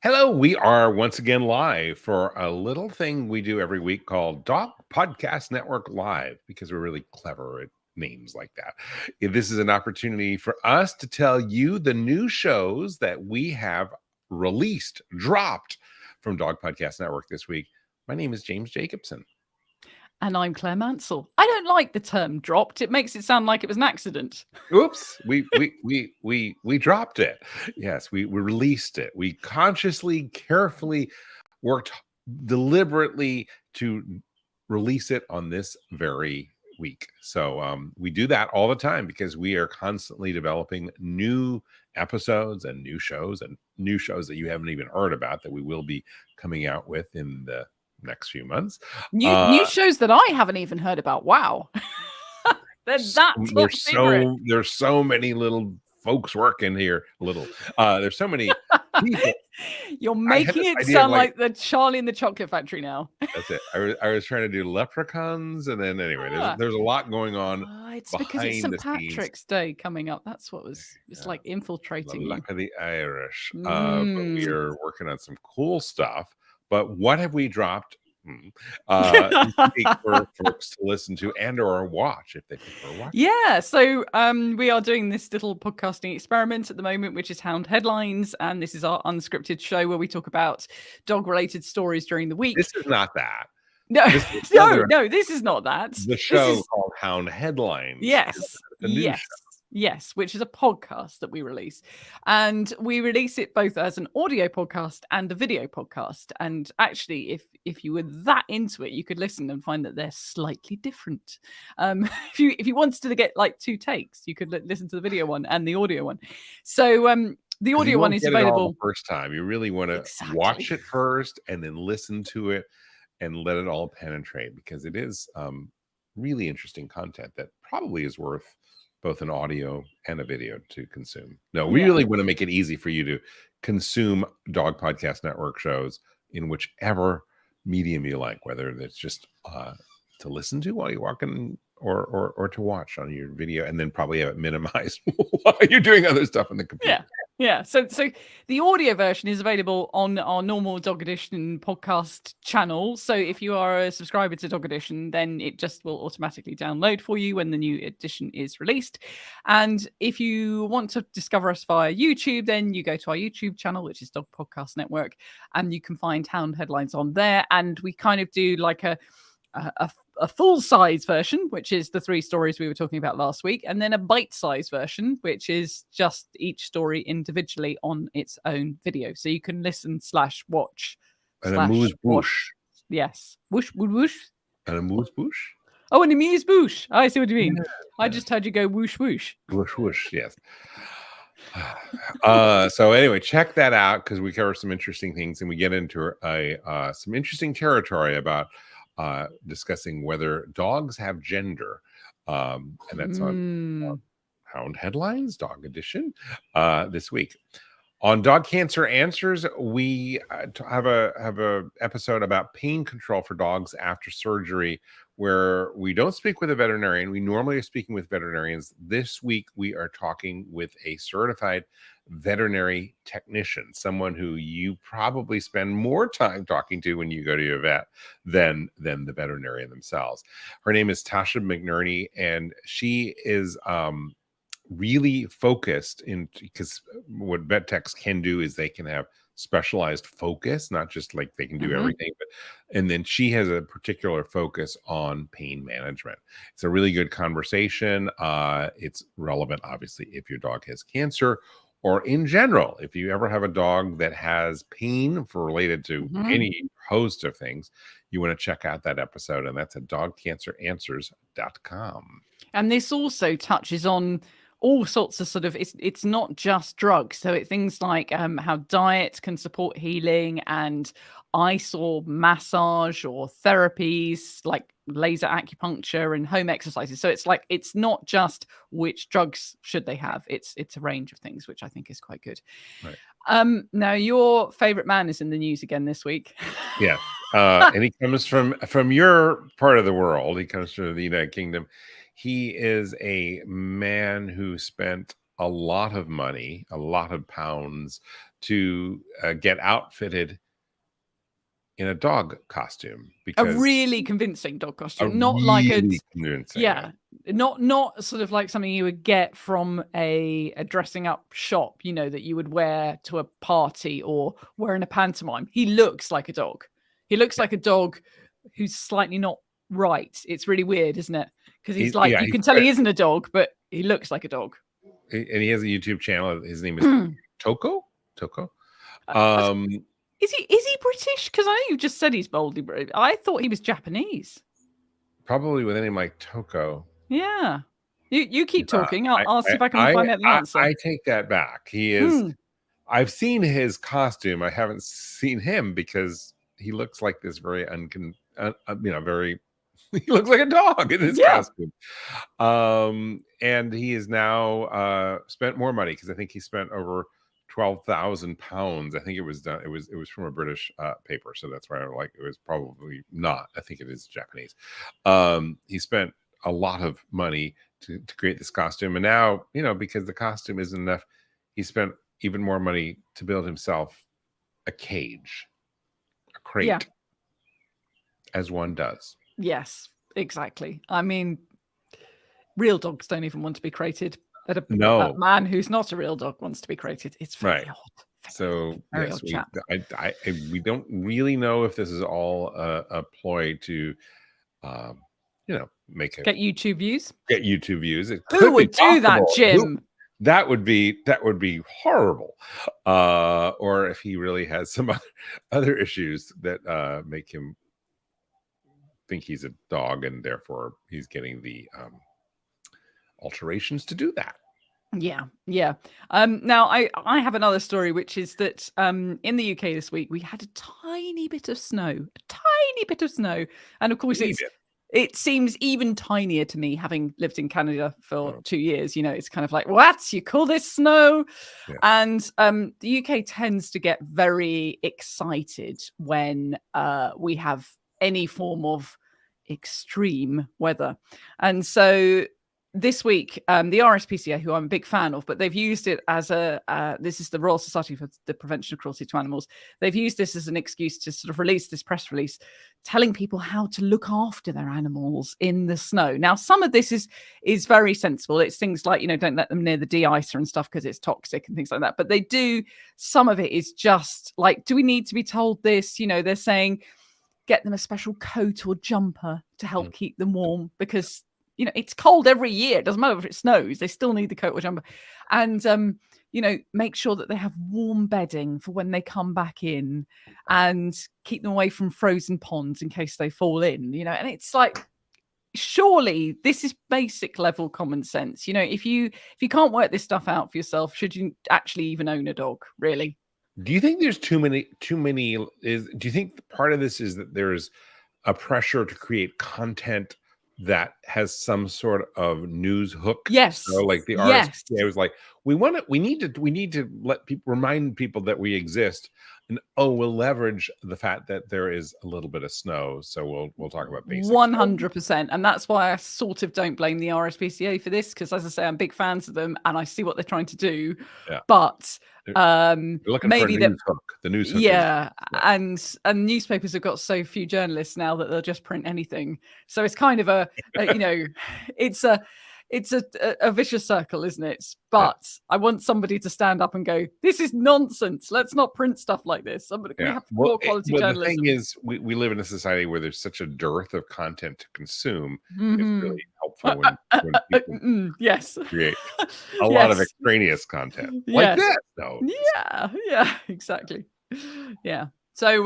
Hello, we are once again live for a little thing we do every week called Dog Podcast Network Live because we're really clever at names like that. This is an opportunity for us to tell you the new shows that we have dropped from Dog Podcast Network this week. My name is James Jacobson. And I'm Claire Mansell. I don't like the term dropped. It makes it sound like it was an accident. Oops, we dropped it. Yes, we released it. We consciously, carefully worked deliberately to release it on this very week. So we do that all the time because we are constantly developing new episodes and new shows that you haven't even heard about that we will be coming out with in the next few months. New shows that I haven't even heard about. Wow. There's so many little folks working here. There's so many people. You're making it sound like the Charlie and the Chocolate Factory now. That's it. I was trying to do leprechauns, and then anyway, there's a lot going on. It's because it's St. Patrick's Day coming up. That's what it's like infiltrating you. Luck of the Irish. But we are working on some cool stuff. But what have we dropped for folks to listen to and or watch if they prefer watching? Yeah, so we are doing this little podcasting experiment at the moment, which is Hound Headlines, and this is our unscripted show where we talk about dog-related stories during the week. This is not that. No, this is not that. The show called Hound Headlines. Yes, which is a podcast that we release. And we release it both as an audio podcast and a video podcast. And actually, if you were that into it, you could listen and find that they're slightly different. If you wanted to get like two takes, you could listen to the video one and the audio one. So the audio one is available the first time. You really want to watch it first and then listen to it and let it all penetrate, because it is really interesting content that probably is worth both an audio and a video to consume. We really want to make it easy for you to consume Dog Podcast Network shows in whichever medium you like, whether it's just to listen to while you're walking or to watch on your video, and then probably have it minimized while you're doing other stuff on the computer. Yeah. So the audio version is available on our normal Dog Edition podcast channel. So if you are a subscriber to Dog Edition, then it just will automatically download for you when the new edition is released. And if you want to discover us via YouTube, then you go to our YouTube channel, which is Dog Podcast Network, and you can find Hound Headlines on there. And we kind of do like a full-size version, which is the 3 stories we were talking about last week, and then a bite-size version, which is just each story individually on its own video. So you can listen / watch. And amuse-bouche. Yes. Whoosh, whoosh. And amuse-bouche? Oh, an amuse-bouche. I see what you mean. I just heard you go whoosh, whoosh. Whoosh, whoosh, yes. So anyway, check that out, because we cover some interesting things, and we get into some interesting territory about discussing whether dogs have gender, and that's on Hound Headlines, Dog Edition, this week. On Dog Cancer Answers, we have a episode about pain control for dogs after surgery, where we don't speak with a veterinarian. We normally are speaking with veterinarians. This week, we are talking with a certified veterinary technician, someone who you probably spend more time talking to when you go to your vet than the veterinarian themselves. Her name is Tasha McNerney, and she is really focused because what vet techs can do is they can have specialized focus, not just like they can do everything, and then she has a particular focus on pain management. It's a really good conversation. It's relevant, obviously, if your dog has cancer, or in general, if you ever have a dog that has pain related to any host of things, you want to check out that episode, and that's at dogcanceranswers.com. And this also touches on all sorts of it's not just drugs. So things like how diet can support healing, and ice or massage or therapies like laser acupuncture and home exercises. So it's not just which drugs should they have. It's a range of things, which I think is quite good. Right. Now your favorite man is in the news again this week. Yeah. And he comes from your part of the world. He comes from the United Kingdom. He is a man who spent a lot of money, a lot of pounds to get outfitted in a dog costume, A because really convincing dog a costume, not like a really convincing yeah, not sort of like something you would get from a dressing up shop, you know, that you would wear to a party or wear in a pantomime. He looks like a dog. He looks like a dog who's slightly not right. It's really weird, isn't it? Because he's like, you He's can tell he isn't a dog, but he looks like a dog. and he has a YouTube channel. His name is Toko. Uh, Um, Is he British? Because I know you just said he's boldly British. I thought he was Japanese. probably with a name like Toko. Yeah. You keep talking. I'll see if I can find out the answer. I take that back. He is. I've seen his costume. I haven't seen him because he looks like this very very. He looks like a dog in his costume. And he is now spent more money, because I think he spent over £12,000. I think it was done. It was from a British paper, so that's why I'm like, it was probably not. I think it is Japanese. He spent a lot of money to create this costume, and now, because the costume isn't enough, he spent even more money to build himself a cage, a crate, as one does. Yes, exactly. I mean, real dogs don't even want to be created. A man who's not a real dog wants to be created. It's very odd. So yes, we don't really know if this is all a ploy to, get YouTube views. Get YouTube views. Who would do that, Jim? That would be horrible. Or if he really has some other issues that make him think he's a dog, and therefore he's getting the alterations to do that. Yeah. Now I have another story, which is that in the UK this week we had a tiny bit of snow, and of course it seems even tinier to me, having lived in Canada for 2 years. It's kind of like, what, you call this snow? And the UK tends to get very excited when we have any form of extreme weather. And so this week, the RSPCA, who I'm a big fan of, but they've used it as this is the Royal Society for the Prevention of Cruelty to Animals. They've used this as an excuse to sort of release this press release telling people how to look after their animals in the snow. Now, some of this is very sensible. It's things like, don't let them near the de-icer and stuff because it's toxic and things like that. But some of it is just like, do we need to be told this? They're saying, get them a special coat or jumper to help keep them warm, because it's cold every year. It doesn't matter if it snows. They still need the coat or jumper. And, make sure that they have warm bedding for when they come back in, and keep them away from frozen ponds in case they fall in, and it's like, surely this is basic level common sense. If you can't work this stuff out for yourself, should you actually even own a dog, really? Do you think there's too many do you think part of this is that there's a pressure to create content that has some sort of news hook? Yes. So like the RSPCA was like, we need to let people, remind people that we exist, and we'll leverage the fact that there is a little bit of snow. So we'll talk about basics. 100%. And that's why I sort of don't blame the RSPCA for this, because as I say, I'm big fans of them and I see what they're trying to do. Yeah. But maybe the news hook. And newspapers have got so few journalists now that they'll just print anything. So it's kind of it's a vicious circle, isn't it? But I want somebody to stand up and go, this is nonsense. Let's not print stuff like this. We have more quality journalism. The thing is, we live in a society where there's such a dearth of content to consume. It's really helpful when people create a lot of extraneous content like that. No. Yeah, exactly. Yeah. So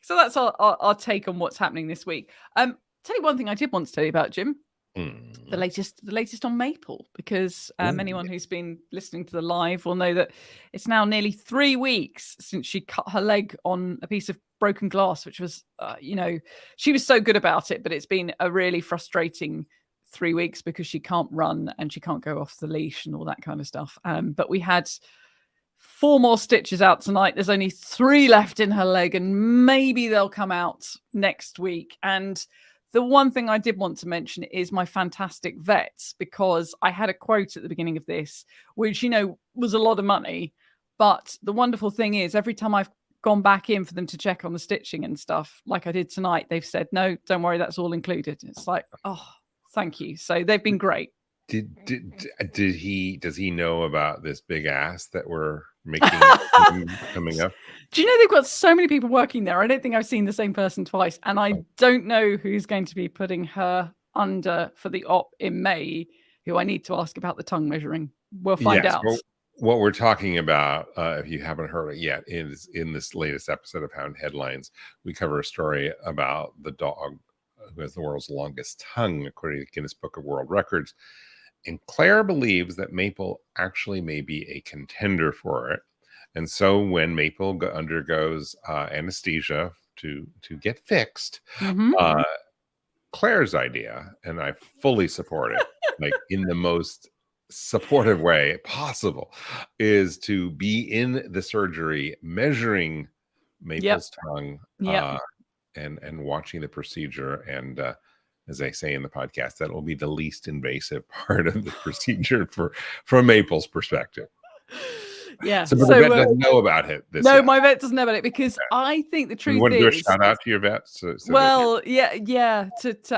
so that's our take on what's happening this week. Tell you one thing I did want to tell you about, Jim. The latest on Maple, because anyone who's been listening to the live will know that it's now nearly 3 weeks since she cut her leg on a piece of broken glass, which was, she was so good about it, but it's been a really frustrating 3 weeks because she can't run and she can't go off the leash and all that kind of stuff. But we had 4 more stitches out tonight. There's only 3 left in her leg, and maybe they'll come out next week. And The one thing I did want to mention is my fantastic vets, because I had a quote at the beginning of this, which, was a lot of money. But the wonderful thing is, every time I've gone back in for them to check on the stitching and stuff, like I did tonight, they've said, no, don't worry, that's all included. It's like, oh, thank you. So they've been great. Does he know about this big ass that we're making coming up? Do you know they've got so many people working there? I don't think I've seen the same person twice, and I don't know who's going to be putting her under for the op in May, who I need to ask about the tongue measuring. We'll find out. Well, what we're talking about, if you haven't heard it yet, is in this latest episode of Hound Headlines, we cover a story about the dog who has the world's longest tongue, according to the Guinness Book of World Records. And Claire believes that Maple actually may be a contender for it. And so when Maple undergoes anesthesia to get fixed, Claire's idea, and I fully support it, like in the most supportive way possible, is to be in the surgery measuring Maple's tongue and watching the procedure. And as I say in the podcast, that will be the least invasive part of the procedure from Maple's perspective. Yeah. So the vet doesn't know about it. No, my vet doesn't know about it, because I think the truth is. You want to do a shout out to your vets? To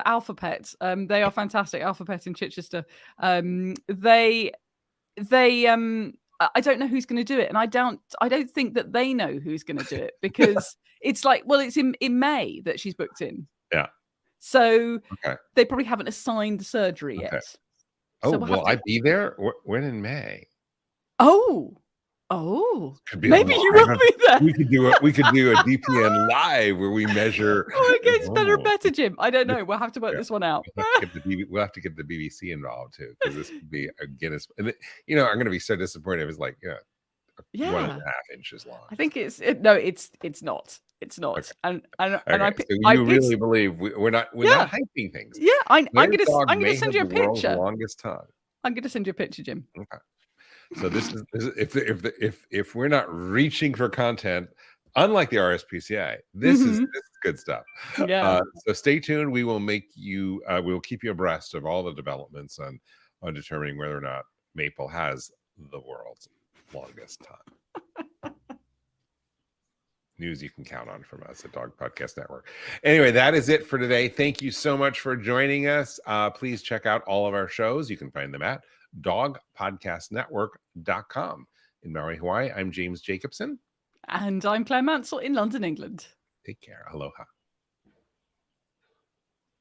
Alpha Pet. They are fantastic. Alpha Pet in Chichester. They I don't know who's going to do it, and I don't think that they know who's going to do it, because it's like, well, it's in May that she's booked in. Yeah. So they probably haven't assigned the surgery yet. Oh, so will I be there? When in May? Oh, maybe you will be there. We could do a DPN live where we measure. Against better Jim. I don't know. We'll have to work this one out. We'll have to get the BBC involved too, because this could be a Guinness. And I'm going to be so disappointed if it's like 1.5 inches long. I think it's not. It's not. Okay. And so you really believe we're not hyping things? Yeah, I'm gonna send you a picture. Longest tongue. I'm gonna send you a picture, Jim. Okay. So this is if we're not reaching for content, unlike the RSPCA, this is good stuff. Yeah. So stay tuned. We will we will keep you abreast of all the developments on determining whether or not Maple has the world's longest tongue. News you can count on from us at Dog Podcast Network. Anyway, that is it for today. Thank you so much for joining us. Please check out all of our shows. You can find them at dogpodcastnetwork.com. In Maui, Hawaii, I'm James Jacobson. And I'm Claire Mansell in London, England. Take care. Aloha.